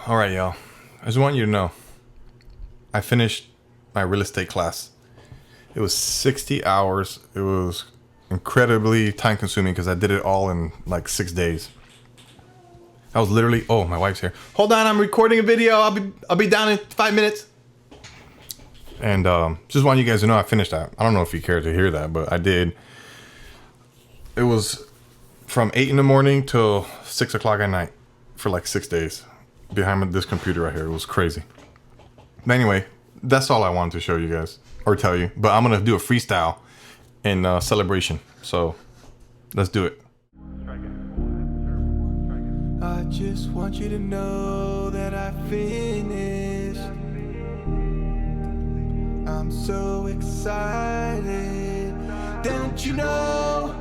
All right, y'all. I just want you to know, I finished my real estate class. It was 60 hours. It was incredibly time consuming because I did it all in like 6 days. I was literally, oh, my wife's here. Hold on, I'm recording a video. I'll be down in 5 minutes. And just want you guys to know I finished that. I don't know if you care to hear that, but I did. It was from 8 in the morning till 6 o'clock at night for like 6 days behind this computer right here. It was crazy. But anyway, that's all I wanted to show you guys or tell you. But I'm gonna do a freestyle in celebration. So let's do it. I just want you to know that I finished. I'm so excited. Don't you know